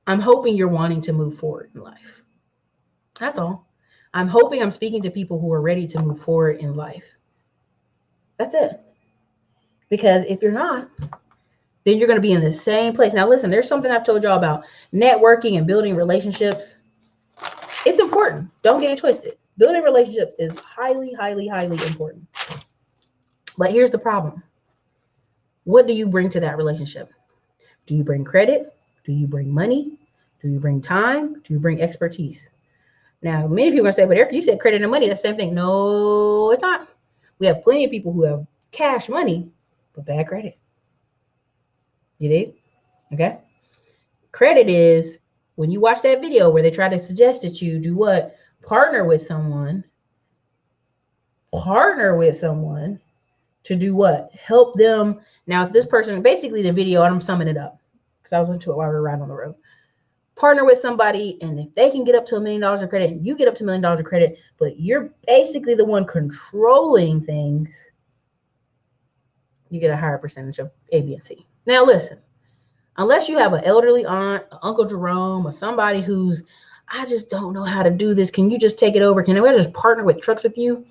I'm hoping you're wanting to move forward in life. That's all. I'm hoping I'm speaking to people who are ready to move forward in life. That's it. Because if you're not, then you're going to be in the same place. Now, listen, there's something I've told y'all about networking and building relationships. It's important. Don't get it twisted. Building relationships is highly, highly, highly important. But here's the problem. What do you bring to that relationship? Do you bring credit? Do you bring money? Do you bring time? Do you bring expertise? Now, many people are going to say, but Eric, you said credit and money, that's the same thing. No, it's not. We have plenty of people who have cash money, but bad credit. You did? Okay. Credit is when you watch that video where they try to suggest that you do what? Partner with someone to do what? Help them. Now, if this person, basically the video, and I'm summing it up because I was listening to it while we were riding on the road. Partner with somebody, and if they can get up to $1 million of credit, and you get up to $1 million of credit, but you're basically the one controlling things, you get a higher percentage of A, B, and C. Now, listen, unless you have an elderly aunt, Uncle Jerome, or somebody who's, I just don't know how to do this. Can you just take it over? Can I just partner with trucks with you?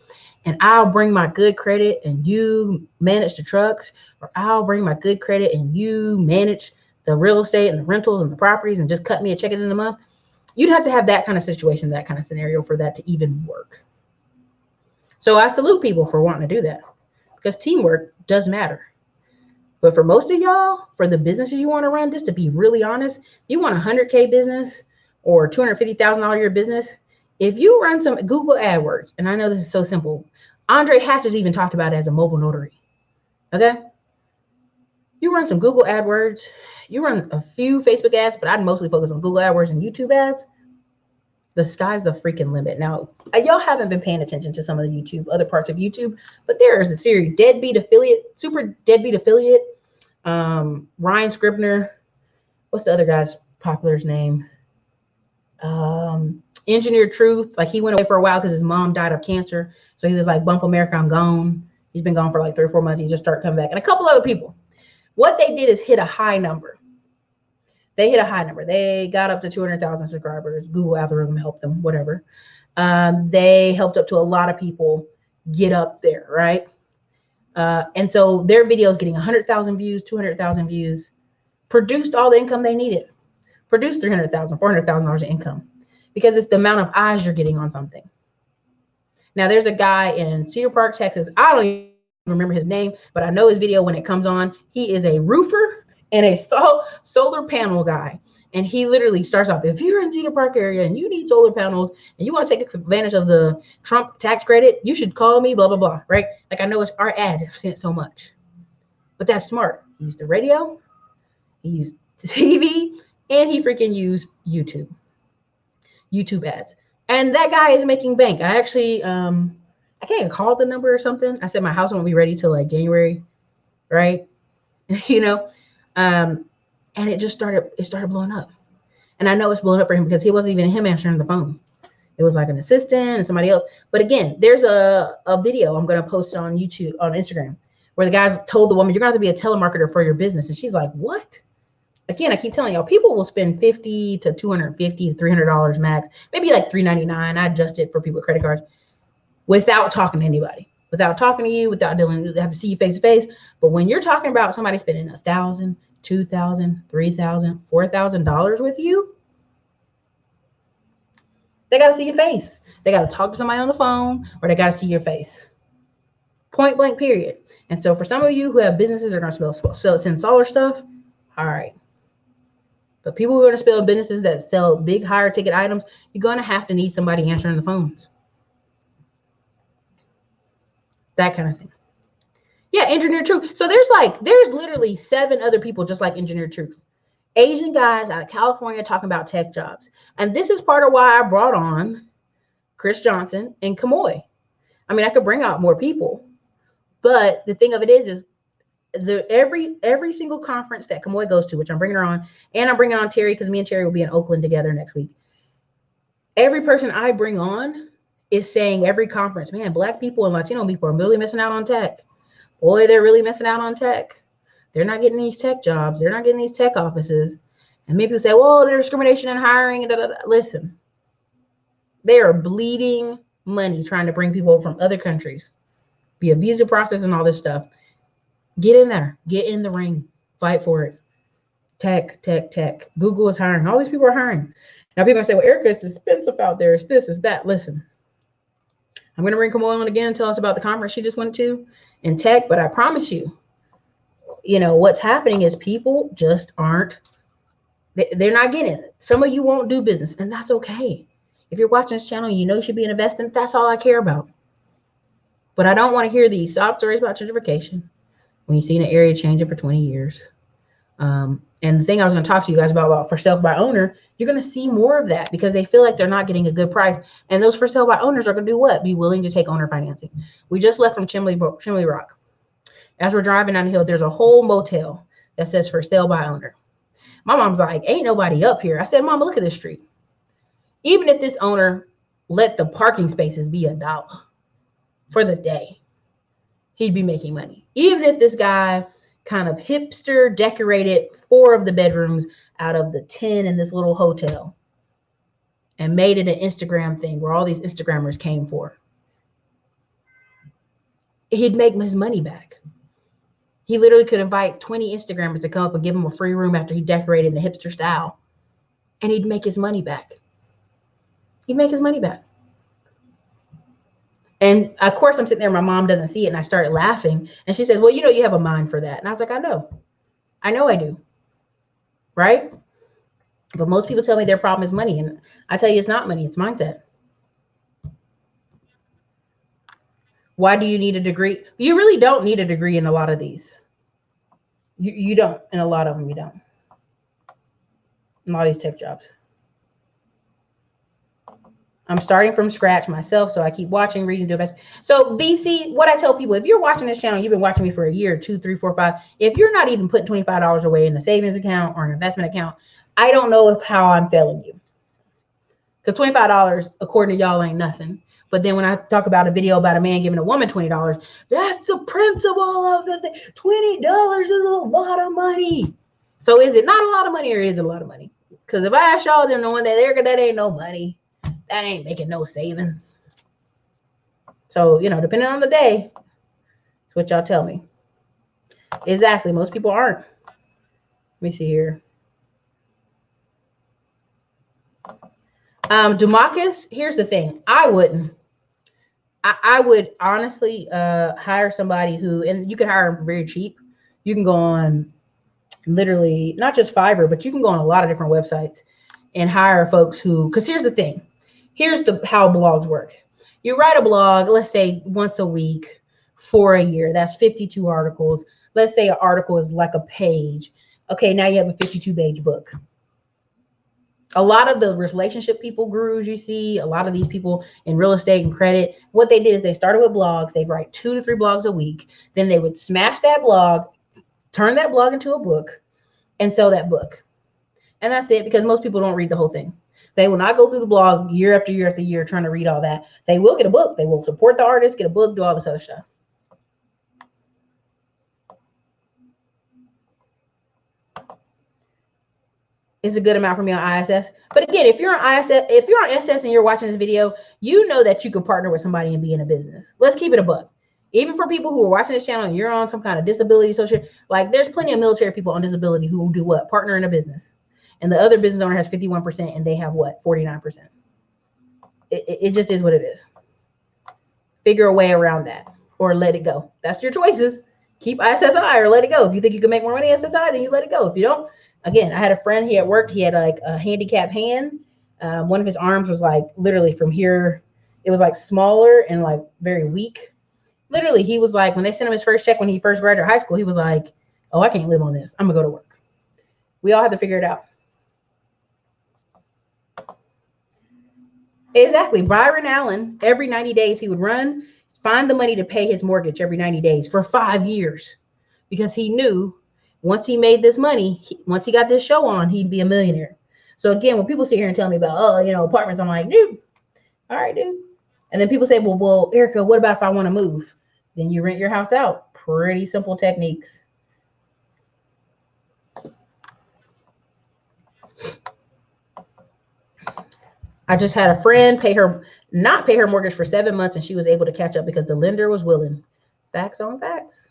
And I'll bring my good credit and you manage the trucks, or I'll bring my good credit and you manage the real estate and the rentals and the properties and just cut me a check at the end of the month. You'd have to have that kind of situation, that kind of scenario for that to even work. So I salute people for wanting to do that because teamwork does matter. But for most of y'all, for the businesses you want to run, just to be really honest, you want a 100K business or $250,000 a year business. If you run some Google AdWords, and I know this is so simple, Andre Hatch has even talked about it as a mobile notary. Okay? You run some Google AdWords, you run a few Facebook ads, but I'd mostly focus on Google AdWords and YouTube ads. The sky's the freaking limit. Now, y'all haven't been paying attention to some of the YouTube, other parts of YouTube, but there is a series, super deadbeat affiliate, Ryan Scribner. What's the other guy's popular's name? Engineered Truth. Like, he went away for a while because his mom died of cancer. So he was like, Bump America, I'm gone. He's been gone for like 3 or 4 months. He just started coming back. And a couple other people. What they did is hit a high number. They got up to 200,000 subscribers. Google algorithm helped them, whatever. They helped up to a lot of people get up there, right? And so their videos getting 100,000 views, 200,000 views, produced all the income they needed. Produced $300,000, $400,000 in income because it's the amount of eyes you're getting on something. Now, there's a guy in Cedar Park, Texas. I don't even remember his name, but I know his video when it comes on. He is a roofer and a solar panel guy. And he literally starts off, if you're in Cedar Park area and you need solar panels and you want to take advantage of the Trump tax credit, you should call me, blah, blah, blah, right? Like, I know it's our ad. I've seen it so much. But that's smart. He used the radio. He used TV. And he freaking used YouTube ads. And that guy is making bank. I actually, I can't even call the number or something. I said my house won't be ready till like January, right? You know, and it started blowing up. And I know it's blowing up for him because he wasn't even him answering the phone. It was like an assistant and somebody else. But again, there's a video I'm going to post on YouTube, on Instagram, where the guys told the woman, you're going to have to be a telemarketer for your business. And she's like, what? Again, I keep telling y'all, people will spend $50 to $250 to $300 max, maybe like $399. I adjust it for people with credit cards without talking to anybody, without talking to you, without dealing, they have to see you face to face. But when you're talking about somebody spending $1,000, $2,000, $3,000, $4,000 with you, they got to see your face. They got to talk to somebody on the phone, or they got to see your face. Point blank, period. And so for some of you who have businesses that are going to send solar stuff, all right. But people who are going to spell businesses that sell big, higher ticket items, you're going to have to need somebody answering the phones. That kind of thing. Yeah, Engineered Truth. So there's literally 7 other people just like Engineered Truth. Asian guys out of California talking about tech jobs. And this is part of why I brought on Chris Johnson and Kamoy. I mean, I could bring out more people, But the thing of it is every single conference that Kamoy goes to, which I'm bringing her on, and I'm bringing on Terry because me and Terry will be in Oakland together next week. Every person I bring on is saying every conference, man, Black people and Latino people are really missing out on tech. Boy, they're really missing out on tech. They're not getting these tech jobs. They're not getting these tech offices. And maybe people say, well, there's discrimination in hiring. And da, da, da. Listen, they are bleeding money trying to bring people from other countries via visa process and all this stuff. Get in there. Get in the ring. Fight for it. Tech. Google is hiring. All these people are hiring. Now people are going to say, well, Erica, it's expensive out there. It's this, it's that. Listen, I'm going to bring Kamoy on again and tell us about the conference she just went to in tech. But I promise you, what's happening is people just aren't, they're not getting it. Some of you won't do business, and that's okay. If you're watching this channel, you should be an investor. That's all I care about. But I don't want to hear these sob stories about gentrification when you've seen an area changing for 20 years. And the thing I was going to talk to you guys about for sale by owner, you're going to see more of that because they feel like they're not getting a good price. And those for sale by owners are going to do what? Be willing to take owner financing. We just left from Chimney Rock. As we're driving down the hill, there's a whole motel that says for sale by owner. My mom's like, ain't nobody up here. I said, Mama, look at this street. Even if this owner let the parking spaces be $1 for the day, he'd be making money. Even if this guy kind of hipster decorated 4 of the bedrooms out of the 10 in this little hotel and made it an Instagram thing where all these Instagrammers came for, he'd make his money back. He literally could invite 20 Instagrammers to come up and give him a free room after he decorated in a hipster style, and he'd make his money back. He'd make his money back. And of course, I'm sitting there, my mom doesn't see it, and I started laughing. And she says, well, you have a mind for that. And I was like, I know I do. Right? But most people tell me their problem is money. And I tell you, it's not money, it's mindset. Why do you need a degree? You really don't need a degree in a lot of these. You don't. In a lot of them, you don't. In a lot of these tech jobs. I'm starting from scratch myself, so I keep watching, reading, do best. So BC, what I tell people, if you're watching this channel, you've been watching me for a year, 2, 3, 4, 5. If you're not even putting $25 away in a savings account or an investment account, I don't know how I'm failing you. Because $25, according to y'all, ain't nothing. But then when I talk about a video about a man giving a woman $20, that's the principle of the thing. $20 is a lot of money. So is it not a lot of money or is it a lot of money? Because if I ask y'all them the one day, that ain't no money. That ain't making no savings. So, depending on the day, it's what y'all tell me. Exactly. Most people aren't. Let me see here. Demarcus, here's the thing. I wouldn't. I would honestly hire somebody who, and you can hire them very cheap. You can go on literally, not just Fiverr, but you can go on a lot of different websites and hire folks who, because here's the thing. Here's how blogs work. You write a blog, let's say once a week for a year. That's 52 articles. Let's say an article is like a page. Okay, now you have a 52-page book. A lot of the relationship people, gurus you see, a lot of these people in real estate and credit, what they did is they started with blogs. They'd write 2 to 3 blogs a week. Then they would smash that blog, turn that blog into a book, and sell that book. And that's it, because most people don't read the whole thing. They will not go through the blog year after year after year trying to read all that. They will get a book. They will support the artist, get a book, do all this other stuff. It's a good amount for me on ISS. But again, if you're on SS and you're watching this video, you know that you could partner with somebody and be in a business. Let's keep it a buck. Even for people who are watching this channel and you're on some kind of disability, social, like there's plenty of military people on disability who will do what? Partner in a business. And the other business owner has 51% and they have what? 49%. It just is what it is. Figure a way around that or let it go. That's your choices. Keep ISSI or let it go. If you think you can make more money SSI, then you let it go. If you don't, again, I had a friend, he had worked, he had like a handicapped hand. One of his arms was like literally from here. It was like smaller and like very weak. Literally, he was like, when they sent him his first check when he first graduated high school, he was like, oh, I can't live on this. I'm gonna go to work. We all have to figure it out. Exactly. Byron Allen, every 90 days he would run find the money to pay his mortgage every 90 days for 5 years, because he knew once he made this money, once he got this show on, he'd be a millionaire. So again, when people sit here and tell me about, oh, you know, apartments, I'm like, dude, all right, dude. And then people say, well, Erica, what about if I want to move? Then you rent your house out. Pretty simple techniques. I just had a friend not pay her mortgage for 7 months, and she was able to catch up because the lender was willing. Facts on facts.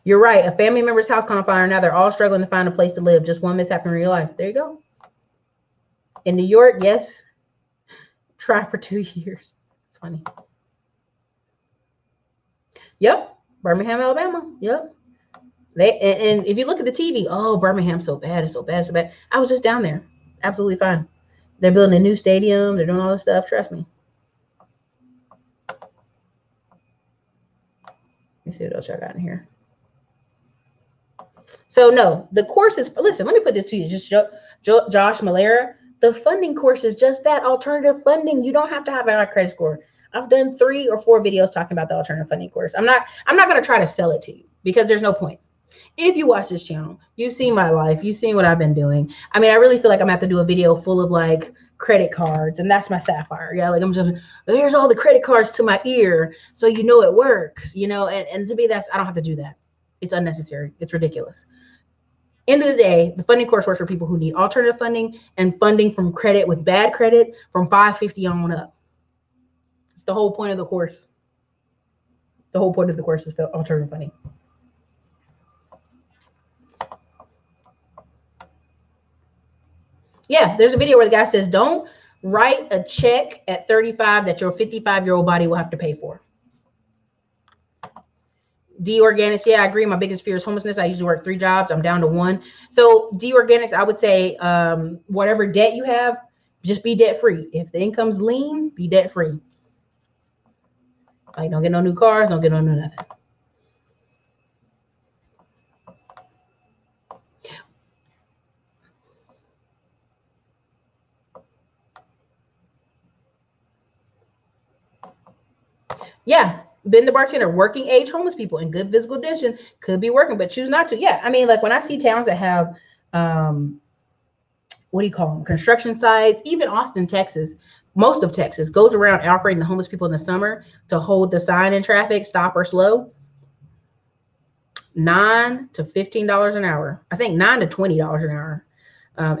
You're right. A family member's house caught on fire. Now they're all struggling to find a place to live. Just one mishap in real life. There you go. In New York, yes. Try for 2 years. It's funny. Yep. Birmingham, Alabama. Yep. And if you look at the TV, oh, Birmingham's so bad. It's so bad. It's so bad. I was just down there. Absolutely fine. They're building a new stadium. They're doing all this stuff. Trust me. Let me see what else I got in here. So no, the course is, listen, let me put this to you. Just Josh Malera. The funding course is just that, alternative funding. You don't have to have a high credit score. I've done 3 or 4 videos talking about the alternative funding course. I'm not going to try to sell it to you because there's no point. If you watch this channel, you've seen my life, you've seen what I've been doing. I mean, I really feel like I'm going to have to do a video full of like credit cards, and that's my sapphire. Yeah, like I'm just, here's all the credit cards to my ear so you know it works, you know, and to me, I don't have to do that. It's unnecessary. It's ridiculous. End of the day, the funding course works for people who need alternative funding and funding from credit with bad credit from 550 on up. It's the whole point of the course. The whole point of the course is alternative funding. Yeah, there's a video where the guy says, don't write a check at 35 that your 55-year-old body will have to pay for. D-Organics, yeah, I agree. My biggest fear is homelessness. I usually work 3 jobs. I'm down to 1. So D-Organics, I would say whatever debt you have, just be debt-free. If the income's lean, be debt-free. Like, don't get no new cars, don't get no new nothing. Yeah, been the bartender. Working age homeless people in good physical condition could be working, but choose not to. Yeah, I mean, like when I see towns that have, what do you call them? Construction sites, even Austin, Texas, most of Texas goes around operating the homeless people in the summer to hold the sign in traffic, stop or slow. $9 to $15 an hour. I think $9 to $20 an hour.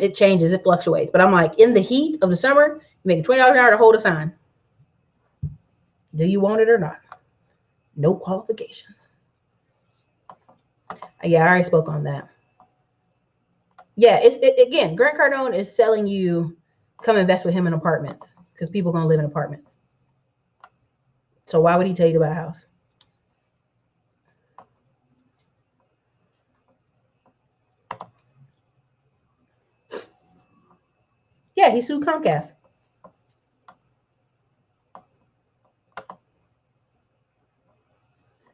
It changes, it fluctuates. But I'm like, in the heat of the summer, you're making $20 an hour to hold a sign. Do you want it or not? No qualifications. Yeah, I already spoke on that. Yeah, again, Grant Cardone is selling you, come invest with him in apartments because people are going to live in apartments. So why would he tell you to buy a house? Yeah, he sued Comcast.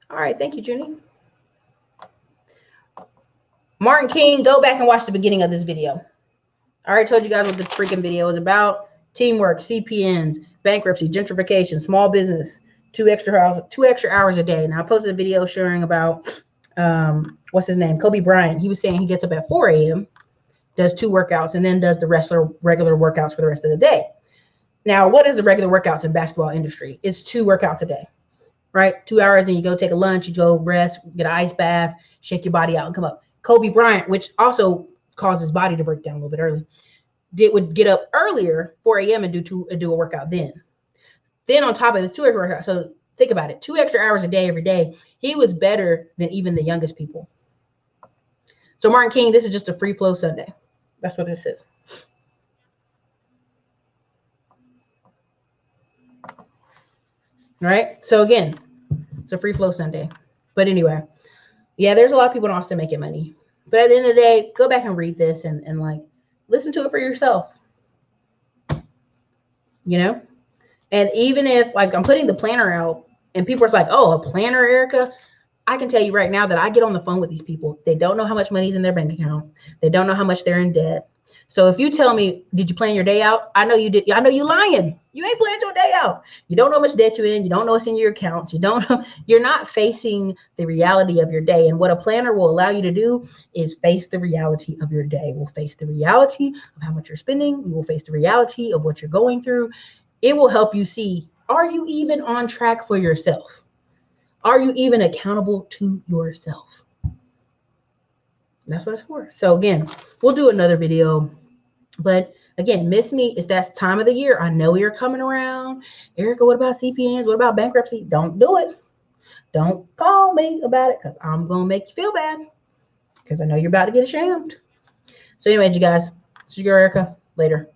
All right, thank you, Junie. Martin King, go back and watch the beginning of this video. I already told you guys what the freaking video is about. Teamwork, CPNs, bankruptcy, gentrification, small business, 2 extra hours a day. Now I posted a video sharing about what's his name, Kobe Bryant. He was saying he gets up at 4 a.m., does 2 workouts, and then does the regular workouts for the rest of the day. Now, what is the regular workouts in basketball industry? It's 2 workouts a day, right? 2 hours, then you go take a lunch, you go rest, get an ice bath, shake your body out, and come up. Kobe Bryant, which also causes body to break down a little bit early, would get up earlier, 4 a.m. and do a workout then. Then on top of his 2 extra workouts, so think about it, 2 extra hours a day every day. He was better than even the youngest people. So Martin King, this is just a free flow Sunday. That's what this is. All right. So again, it's a free flow Sunday. But anyway, yeah, there's a lot of people in Austin making money. But at the end of the day, go back and read this and like listen to it for yourself. You know? And even if like I'm putting the planner out and people are like, oh, a planner, Erica. I can tell you right now that I get on the phone with these people. They don't know how much money is in their bank account. They don't know how much they're in debt. So if you tell me, did you plan your day out? I know you did. I know you lying. You ain't planned your day out. You don't know how much debt you're in. You don't know what's in your accounts. You don't know. You're not facing the reality of your day. And what a planner will allow you to do is face the reality of your day. We'll face the reality of how much you're spending. We will face the reality of what you're going through. It will help you see, are you even on track for yourself? Are you even accountable to yourself? That's what it's for. So again, we'll do another video. But again, miss me. It's that time of the year. I know you're coming around. Erica, what about CPNs? What about bankruptcy? Don't do it. Don't call me about it because I'm going to make you feel bad because I know you're about to get ashamed. So anyways, you guys, this is your Erica. Later.